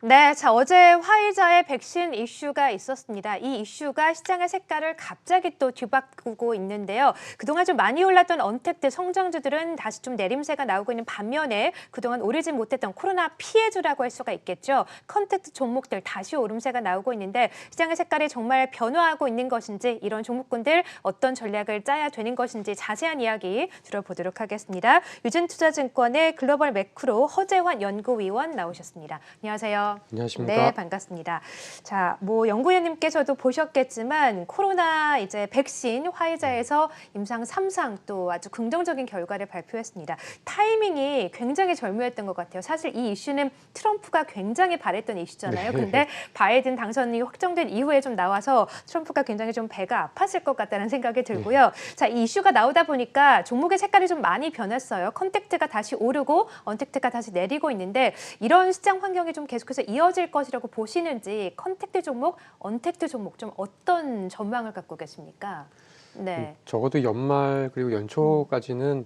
네, 자, 어제 화이자의 백신 이슈가 있었습니다. 이 이슈가 시장의 색깔을 갑자기 또 뒤바꾸고 있는데요. 그동안 좀 많이 올랐던 언택트 성장주들은 다시 좀 내림세가 나오고 있는 반면에 그동안 오르지 못했던 코로나 피해주라고 할 수가 있겠죠. 컨택트 종목들 다시 오름세가 나오고 있는데 시장의 색깔이 정말 변화하고 있는 것인지 이런 종목군들 어떤 전략을 짜야 되는 것인지 자세한 이야기 들어보도록 하겠습니다. 유진투자증권의 글로벌 매크로 허재환 연구위원 나오셨습니다. 안녕하세요. 안녕하십니까? 네, 반갑습니다. 자, 연구위원님께서도 보셨겠지만 코로나 이제 백신 화이자에서 임상 3상 또 아주 긍정적인 결과를 발표했습니다. 타이밍이 굉장히 절묘했던 것 같아요. 사실 이 이슈는 트럼프가 굉장히 바랬던 이슈잖아요. 네. 근데 바이든 당선이 확정된 이후에 좀 나와서 트럼프가 굉장히 좀 배가 아팠을 것 같다는 생각이 들고요. 자, 이 이슈가 나오다 보니까 종목의 색깔이 좀 많이 변했어요. 컨택트가 다시 오르고 언택트가 다시 내리고 있는데 이런 시장 환경이 좀 계속해서 이어질 것이라고 보시는지 컨택트 종목, 언택트 종목 좀 어떤 전망을 갖고 계십니까? 네. 적어도 연말 그리고 연초까지는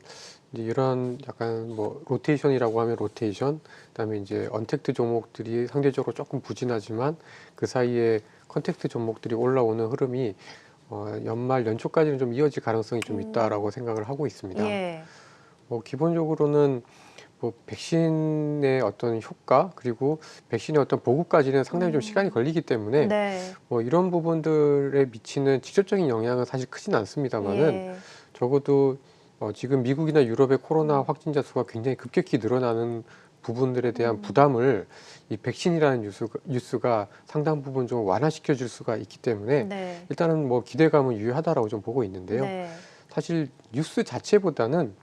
이제 이런 약간 뭐 로테이션이라고 하면 로테이션, 그다음에 이제 언택트 종목들이 상대적으로 조금 부진하지만 그 사이에 컨택트 종목들이 올라오는 흐름이 연말 연초까지는 좀 이어질 가능성이 좀 있다라고 생각을 하고 있습니다. 예. 뭐 기본적으로는 뭐 백신의 어떤 효과 그리고 백신의 어떤 보급까지는 상당히 좀 시간이 걸리기 때문에 네. 뭐 이런 부분들에 미치는 직접적인 영향은 사실 크진 않습니다만은 예. 적어도 지금 미국이나 유럽의 코로나 확진자 수가 굉장히 급격히 늘어나는 부분들에 대한 부담을 이 백신이라는 뉴스가 상당 부분 좀 완화시켜 줄 수가 있기 때문에 네. 일단은 뭐 기대감은 유효하다라고 좀 보고 있는데요. 네. 사실 뉴스 자체보다는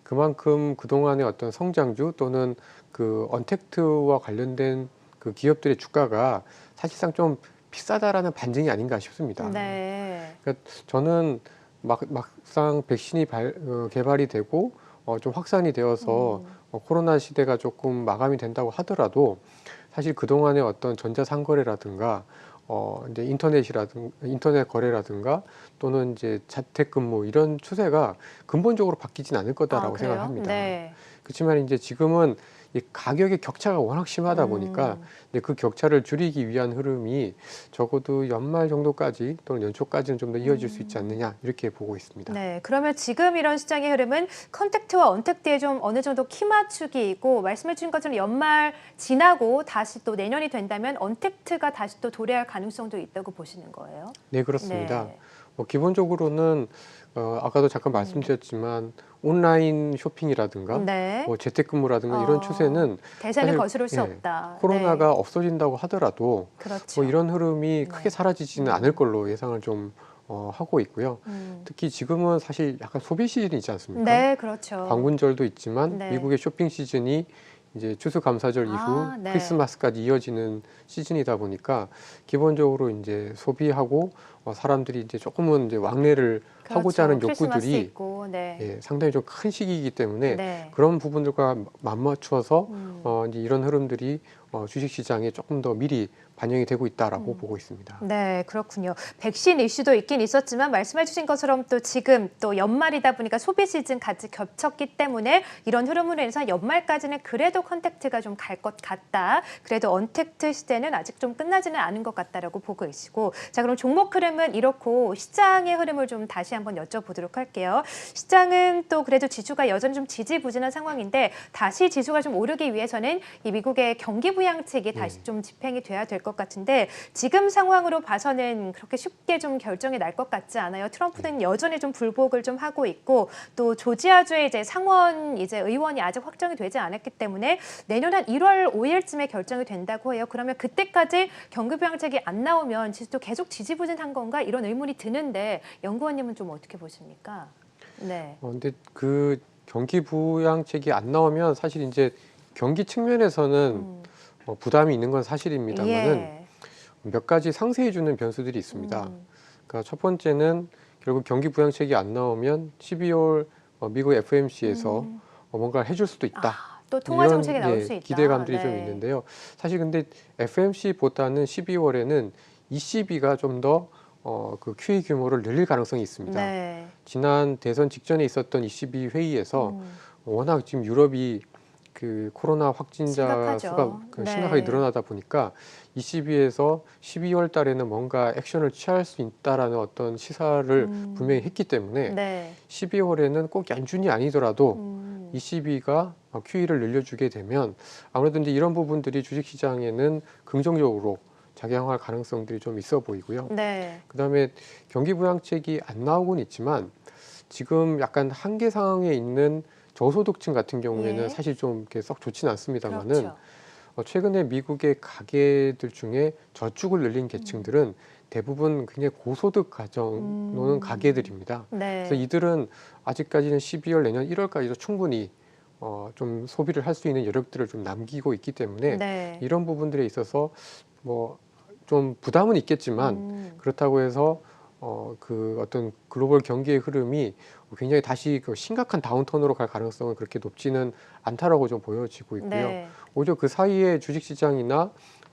그만큼 그동안의 어떤 성장주 또는 그 언택트와 관련된 그 기업들의 주가가 사실상 좀 비싸다라는 반증이 아닌가 싶습니다. 네. 그러니까 저는 막상 백신이 개발이 되고 좀 확산이 되어서 코로나 시대가 조금 마감이 된다고 하더라도 사실 그동안의 어떤 전자상거래라든가 이제 인터넷 거래라든가 또는 이제 재택근무 이런 추세가 근본적으로 바뀌진 않을 거다라고 그래요? 생각합니다. 네. 그렇지만 이제 지금은 이 가격의 격차가 워낙 심하다 보니까 이제 그 격차를 줄이기 위한 흐름이 적어도 연말 정도까지 또는 연초까지는 좀 더 이어질 수 있지 않느냐 이렇게 보고 있습니다. 네, 그러면 지금 이런 시장의 흐름은 컨택트와 언택트에 좀 어느 정도 키 맞추기이고 말씀해 주신 것처럼 연말 지나고 다시 또 내년이 된다면 언택트가 다시 또 도래할 가능성도 있다고 보시는 거예요? 네, 그렇습니다. 네. 기본적으로는 아까도 잠깐 말씀드렸지만 온라인 쇼핑이라든가 네. 뭐 재택근무라든가 이런 추세는 대세는 사실, 거스를 수 예, 없다. 코로나가 네. 없어진다고 하더라도 그렇죠. 뭐 이런 흐름이 크게 네. 사라지지는 않을 걸로 예상을 좀 하고 있고요. 특히 지금은 사실 약간 소비 시즌이지 않습니까? 네, 그렇죠. 광군절도 있지만 네. 미국의 쇼핑 시즌이 이제 추수감사절 이후 네. 크리스마스까지 이어지는 시즌이다 보니까 기본적으로 이제 소비하고 사람들이 이제 조금은 이제 왕래를 하고자 하는 크리스마스 욕구들이 있고, 네. 예, 상당히 좀 큰 시기이기 때문에 네. 그런 부분들과 맞맞춰서 이제 이런 흐름들이 주식시장에 조금 더 미리 반영이 되고 있다라고 보고 있습니다. 네, 그렇군요. 백신 이슈도 있긴 있었지만 말씀해 주신 것처럼 또 지금 또 연말이다 보니까 소비 시즌 같이 겹쳤기 때문에 이런 흐름으로 인해서 연말까지는 그래도 컨택트가 좀 갈 것 같다. 그래도 언택트 시대는 아직 좀 끝나지는 않은 것 같다라고 보고 계시고 자, 그럼 종목 흐름은 이렇고 시장의 흐름을 좀 다시 한번 여쭤보도록 할게요. 시장은 또 그래도 지수가 여전히 좀 지지부진한 상황인데 다시 지수가 좀 오르기 위해서는 이 미국의 경기 부양책이 다시 좀 집행이 돼야 될 것 같은데 지금 상황으로 봐서는 그렇게 쉽게 좀 결정이 날 것 같지 않아요. 트럼프는 여전히 좀 불복을 좀 하고 있고 또 조지아주의 이제 상원 이제 의원이 아직 확정이 되지 않았기 때문에 내년 한 1월 5일쯤에 결정이 된다고 해요. 그러면 그때까지 경기 부양책이 안 나오면 지수도 계속 지지부진한 건가 이런 의문이 드는데 연구원님은 좀 어떻게 보십니까? 네. 근데 그 경기 부양책이 안 나오면 사실 이제 경기 측면에서는 부담이 있는 건 사실입니다만은 예. 몇 가지 상쇄해주는 변수들이 있습니다. 그러니까 첫 번째는 결국 경기 부양책이 안 나오면 12월 미국 FOMC에서 뭔가를 해줄 수도 있다. 또 통화 정책이 나올 예, 수 있다. 기대감들이 좀 네. 있는데요. 사실 근데 FOMC보다는 12월에는 ECB가 좀 더 그 QE 규모를 늘릴 가능성이 있습니다. 네. 지난 대선 직전에 있었던 ECB 회의에서 워낙 지금 유럽이 그 코로나 확진자 심각하죠. 수가 네. 심각하게 늘어나다 보니까 ECB에서 12월 달에는 뭔가 액션을 취할 수 있다라는 어떤 시사를 분명히 했기 때문에 네. 12월에는 꼭 연준이 아니더라도 음. ECB가 QE를 늘려주게 되면 아무래도 이제 이런 부분들이 주식시장에는 긍정적으로 작용할 가능성들이 좀 있어 보이고요. 네. 그다음에 경기 부양책이 안 나오곤 있지만 지금 약간 한계 상황에 있는 저소득층 같은 경우에는 예. 사실 좀 이렇게 썩 좋지는 않습니다만은 그렇죠. 최근에 미국의 가계들 중에 저축을 늘린 계층들은 대부분 굉장히 고소득 가정 또는 가계들입니다. 그래서 네. 이들은 아직까지는 12월 내년 1월까지도 충분히 좀 소비를 할 수 있는 여력들을 좀 남기고 있기 때문에 네. 이런 부분들에 있어서 뭐 좀 부담은 있겠지만 그렇다고 해서 그 어떤 글로벌 경기의 흐름이 굉장히 다시 그 심각한 다운턴으로 갈 가능성은 그렇게 높지는 않다라고 좀 보여지고 있고요. 네. 오히려 그 사이에 주식시장이나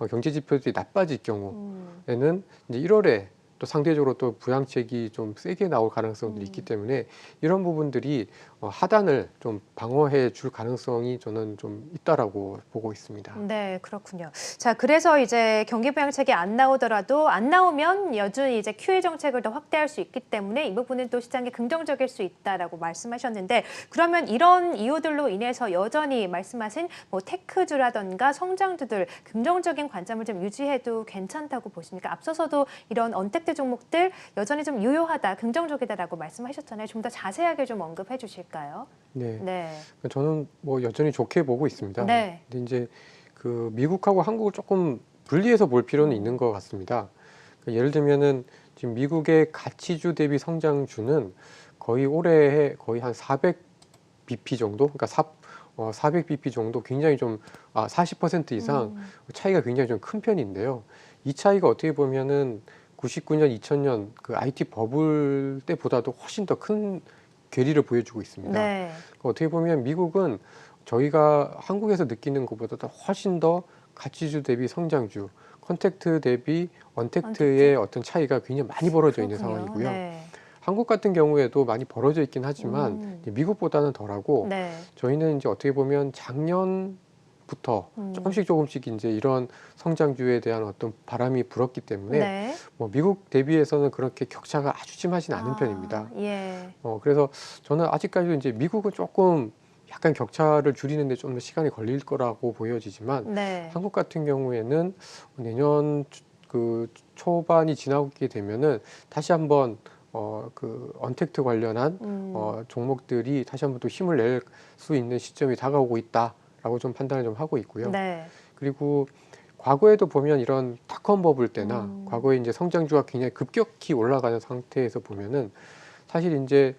경제 지표들이 나빠질 경우에는 이제 1월에 또 상대적으로 또 부양책이 좀 세게 나올 가능성들이 있기 때문에 이런 부분들이 하단을 좀 방어해 줄 가능성이 저는 좀 있다라고 보고 있습니다. 네, 그렇군요. 자, 그래서 이제 경기 부양책이 안 나오더라도 안 나오면 여전히 이제 QE 정책을 더 확대할 수 있기 때문에 이 부분은 또 시장에 긍정적일 수 있다라고 말씀하셨는데 그러면 이런 이유들로 인해서 여전히 말씀하신 뭐 테크주라던가 성장주들 긍정적인 관점을 좀 유지해도 괜찮다고 보십니까? 앞서서도 이런 언택트 종목들 여전히 좀 유효하다, 긍정적이다라고 말씀하셨잖아요. 좀 더 자세하게 좀 언급해 주실까요? 네. 네. 저는 뭐 여전히 좋게 보고 있습니다. 네. 근데 이제 그 미국하고 한국을 조금 분리해서 볼 필요는 있는 것 같습니다. 예를 들면은 지금 미국의 가치주 대비 성장주는 거의 올해 거의 한 400bp 정도, 그러니까 400bp 정도 굉장히 좀 40% 이상 차이가 굉장히 좀 큰 편인데요. 이 차이가 어떻게 보면은 99년, 2000년 그 IT 버블 때보다도 훨씬 더 큰 괴리를 보여주고 있습니다. 네. 어떻게 보면 미국은 저희가 한국에서 느끼는 것보다 훨씬 더 가치주 대비 성장주, 컨택트 대비 언택트의 어떤 차이가 굉장히 많이 벌어져 있는 그렇군요. 상황이고요. 네. 한국 같은 경우에도 많이 벌어져 있긴 하지만 이제 미국보다는 덜하고 네. 저희는 이제 어떻게 보면 작년부터 조금씩 이제 이런 성장주에 대한 어떤 바람이 불었기 때문에 네. 뭐 미국 대비해서는 그렇게 격차가 아주 심하진 않은 편입니다. 예. 그래서 저는 아직까지도 이제 미국은 조금 약간 격차를 줄이는데 좀 더 시간이 걸릴 거라고 보여지지만 네. 한국 같은 경우에는 내년 그 초반이 지나게 되면은 다시 한번 그 언택트 관련한 종목들이 다시 한번 또 힘을 낼 수 있는 시점이 다가오고 있다라고 좀 판단을 좀 하고 있고요. 네. 그리고 과거에도 보면 이런 닷컴 버블 때나 과거에 이제 성장주가 굉장히 급격히 올라가는 상태에서 보면은 사실 이제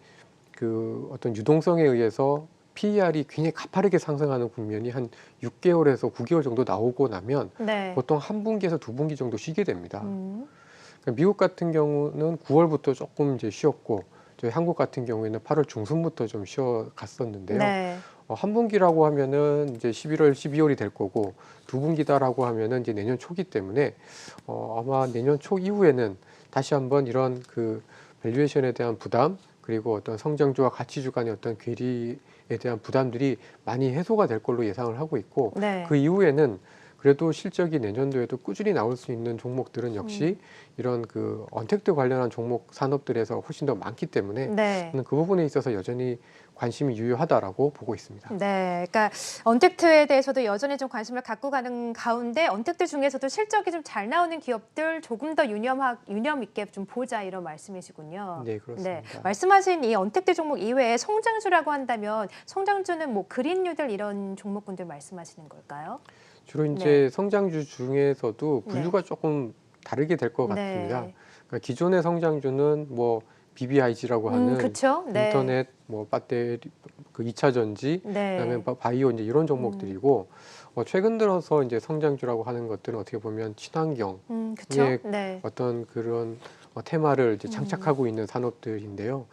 그 어떤 유동성에 의해서 PER이 굉장히 가파르게 상승하는 국면이 한 6개월에서 9개월 정도 나오고 나면 네. 보통 한 분기에서 두 분기 정도 쉬게 됩니다. 음. 그러니까 미국 같은 경우는 9월부터 조금 이제 쉬었고 저희 한국 같은 경우에는 8월 중순부터 좀 쉬어 갔었는데요. 네. 한 분기라고 하면은 이제 11월, 12월이 될 거고 두 분기다라고 하면은 이제 내년 초기 때문에 아마 내년 초 이후에는 다시 한번 이런 그 밸류에이션에 대한 부담 그리고 어떤 성장주와 가치주 간의 어떤 괴리에 대한 부담들이 많이 해소가 될 걸로 예상을 하고 있고 네. 그 이후에는 그래도 실적이 내년도에도 꾸준히 나올 수 있는 종목들은 역시 이런 그 언택트 관련한 종목 산업들에서 훨씬 더 많기 때문에 네. 저는 그 부분에 있어서 여전히 관심이 유효하다라고 보고 있습니다. 네, 그러니까 언택트에 대해서도 여전히 좀 관심을 갖고 가는 가운데 언택트 중에서도 실적이 좀 잘 나오는 기업들 조금 더 유념 있게 좀 보자 이런 말씀이시군요. 네, 그렇습니다. 말씀하신 이 언택트 종목 이외에 성장주라고 한다면 성장주는 뭐 그린뉴들 이런 종목군들 말씀하시는 걸까요? 주로 이제 성장주 중에서도 분류가 네. 조금 다르게 될 것 같습니다. 네. 그러니까 기존의 성장주는 뭐 BBIG라고 하는 그쵸? 네. 인터넷, 뭐 배터리, 그 2차 전지, 네. 그다음에 바이오 이제 이런 종목들이고 최근 들어서 이제 성장주라고 하는 것들은 어떻게 보면 친환경, 그쵸? 예, 네. 어떤 그런 테마를 이제 장착하고 있는 산업들인데요.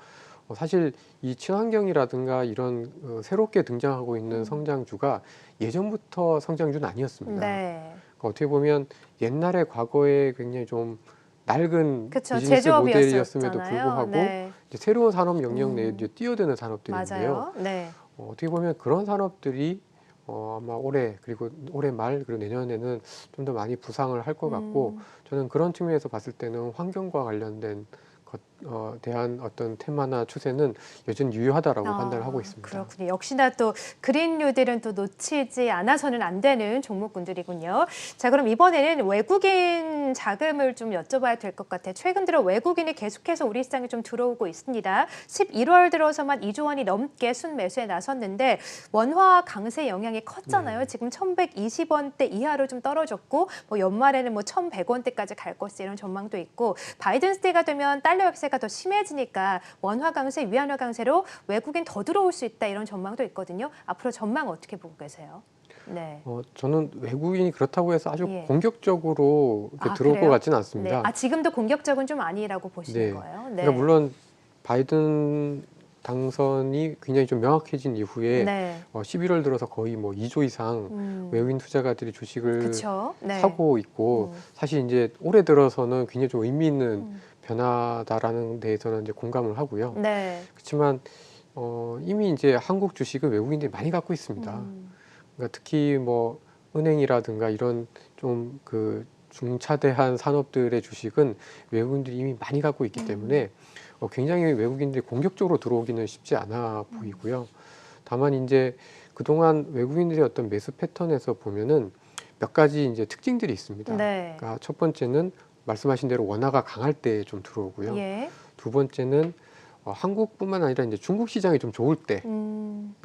사실 이 친환경이라든가 이런 새롭게 등장하고 있는 성장주가 예전부터 성장주는 아니었습니다. 네. 그러니까 어떻게 보면 옛날에 과거에 굉장히 좀 낡은 그쵸. 비즈니스 모델이었음에도 제조업이었잖아요. 불구하고 네. 이제 새로운 산업 영역 내에 이제 뛰어드는 산업들인데요. 맞아요. 네. 어떻게 보면 그런 산업들이 아마 올해 그리고 올해 말 그리고 내년에는 좀 더 많이 부상을 할 것 같고 저는 그런 측면에서 봤을 때는 환경과 관련된 대한 어떤 테마나 추세는 여전히 유효하다라고 판단을 하고 있습니다. 그렇군요. 역시나 또 그린 뉴딜은 또 놓치지 않아서는 안 되는 종목군들이군요. 자, 그럼 이번에는 외국인 자금을 좀 여쭤봐야 될 것 같아요. 최근 들어 외국인이 계속해서 우리 시장에 좀 들어오고 있습니다. 11월 들어서만 2조 원이 넘게 순매수에 나섰는데 원화 강세 영향이 컸잖아요. 지금 1,120원대 이하로 좀 떨어졌고 뭐 연말에는 뭐 1,100원대까지 갈 것이 이런 전망도 있고 바이든 시대가 되면 달러 약세가 더 심해지니까 원화 강세, 위안화 강세로 외국인 더 들어올 수 있다 이런 전망도 있거든요. 앞으로 전망 어떻게 보고 계세요? 네. 저는 외국인이 그렇다고 해서 아주 예. 공격적으로 이렇게 들어올 것 그래요? 같지는 네. 않습니다. 지금도 공격적은 좀 아니라고 보시는 네. 거예요? 네. 그러니까 물론 바이든 당선이 굉장히 좀 명확해진 이후에 네. 11월 들어서 거의 뭐 2조 이상 외국인 투자가들이 주식을 그렇죠. 네. 사고 있고 사실 이제 올해 들어서는 굉장히 좀 의미 있는 변화다라는 데에서는 이제 공감을 하고요. 네. 그렇지만 이미 이제 한국 주식은 외국인들이 많이 갖고 있습니다. 그러니까 특히 뭐 은행이라든가 이런 좀 그 중차대한 산업들의 주식은 외국인들이 이미 많이 갖고 있기 때문에 굉장히 외국인들이 공격적으로 들어오기는 쉽지 않아 보이고요. 다만 이제 그동안 외국인들의 어떤 매수 패턴에서 보면은 몇 가지 이제 특징들이 있습니다. 네. 그러니까 첫 번째는 말씀하신 대로 원화가 강할 때 좀 들어오고요. 예. 두 번째는 한국뿐만 아니라 이제 중국 시장이 좀 좋을 때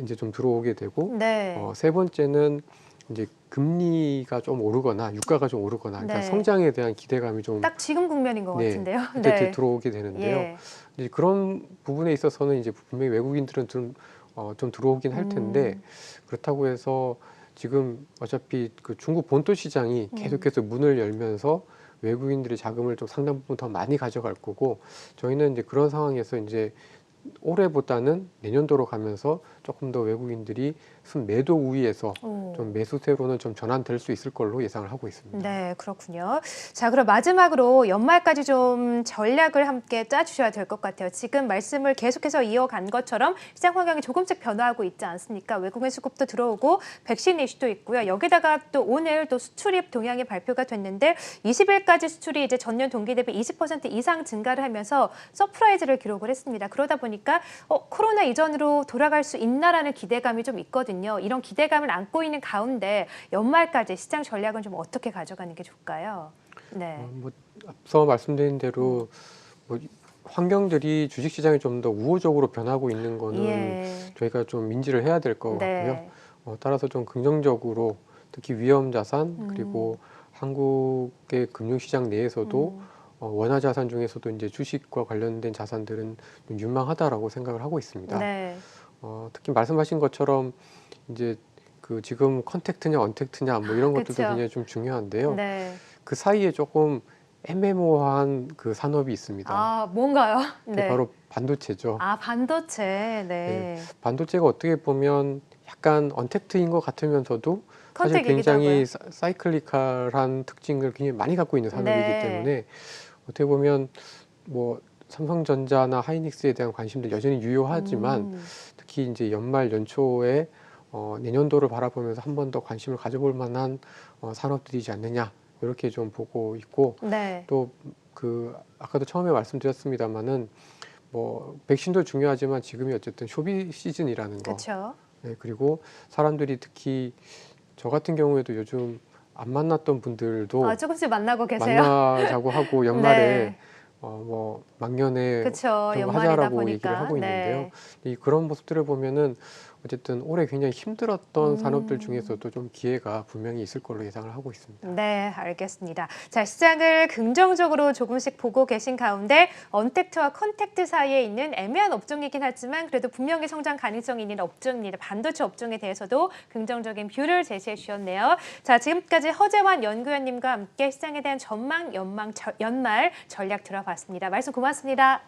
이제 좀 들어오게 되고 네. 세 번째는 이제 금리가 좀 오르거나 유가가 좀 오르거나 그러니까 네. 성장에 대한 기대감이 좀 딱 지금 국면인 것 네, 같은데요. 그때 네. 들어오게 되는데요. 예. 이제 그런 부분에 있어서는 이제 분명히 외국인들은 좀 들어오긴 할 텐데 그렇다고 해서 지금 어차피 그 중국 본토 시장이 계속해서 문을 열면서 외국인들이 자금을 좀 상당 부분 더 많이 가져갈 거고 저희는 이제 그런 상황에서 이제 올해보다는 내년도로 가면서 조금 더 외국인들이 순매도 우위에서 좀 매수세로는 좀 전환될 수 있을 걸로 예상을 하고 있습니다. 네, 그렇군요. 자, 그럼 마지막으로 연말까지 좀 전략을 함께 짜주셔야 될 것 같아요. 지금 말씀을 계속해서 이어간 것처럼 시장 환경이 조금씩 변화하고 있지 않습니까? 외국인 수급도 들어오고 백신 이슈도 있고요. 여기다가 또 오늘 또 수출입 동향이 발표가 됐는데 20일까지 수출이 이제 전년 동기 대비 20% 이상 증가를 하면서 서프라이즈를 기록을 했습니다. 그러다 보니까 코로나 이전으로 돌아갈 수 있나라는 기대감이 좀 있거든요. 이런 기대감을 안고 있는 가운데 연말까지 시장 전략은 좀 어떻게 가져가는 게 좋을까요? 네. 뭐 앞서 말씀드린 대로 뭐 환경들이 주식시장이 좀 더 우호적으로 변하고 있는 거는 예. 저희가 좀 인지를 해야 될 것 같고요. 네. 따라서 좀 긍정적으로 특히 위험 자산 그리고 한국의 금융시장 내에서도 원화 자산 중에서도 이제 주식과 관련된 자산들은 좀 유망하다라고 생각을 하고 있습니다. 네. 특히 말씀하신 것처럼 이제 그 지금 컨택트냐 언택트냐 뭐 이런 것들도 그쵸. 굉장히 좀 중요한데요. 네. 그 사이에 조금 애매모호한 그 산업이 있습니다. 뭔가요? 그게 네. 바로 반도체죠. 반도체. 네. 반도체가 어떻게 보면 약간 언택트인 것 같으면서도 사실 컨택이기도 굉장히 하고요. 사이클리컬한 특징을 굉장히 많이 갖고 있는 산업이기 네. 때문에 어떻게 보면 뭐 삼성전자나 하이닉스에 대한 관심도 여전히 유효하지만 특히 이제 연말 연초에 내년도를 바라보면서 한 번 더 관심을 가져볼 만한 산업들이지 않느냐 이렇게 좀 보고 있고 네. 또 그 아까도 처음에 말씀드렸습니다마는 뭐 백신도 중요하지만 지금이 어쨌든 쇼비 시즌이라는 거. 그렇죠. 네, 그리고 사람들이 특히 저 같은 경우에도 요즘 안 만났던 분들도 조금씩 만나고 계세요? 만나자고 하고 연말에 네. 뭐 막년에 그렇죠. 좀 연말이다 하자라고 얘기를 보니까. 하고 있는데요. 네. 그런 모습들을 보면은 어쨌든 올해 굉장히 힘들었던 산업들 중에서도 좀 기회가 분명히 있을 걸로 예상을 하고 있습니다. 네, 알겠습니다. 자, 시장을 긍정적으로 조금씩 보고 계신 가운데 언택트와 컨택트 사이에 있는 애매한 업종이긴 하지만 그래도 분명히 성장 가능성이 있는 업종입니다. 반도체 업종에 대해서도 긍정적인 뷰를 제시해 주셨네요. 자, 지금까지 허재환 연구위원님과 함께 시장에 대한 전망, 연말 전략 들어봤습니다. 말씀 고맙습니다.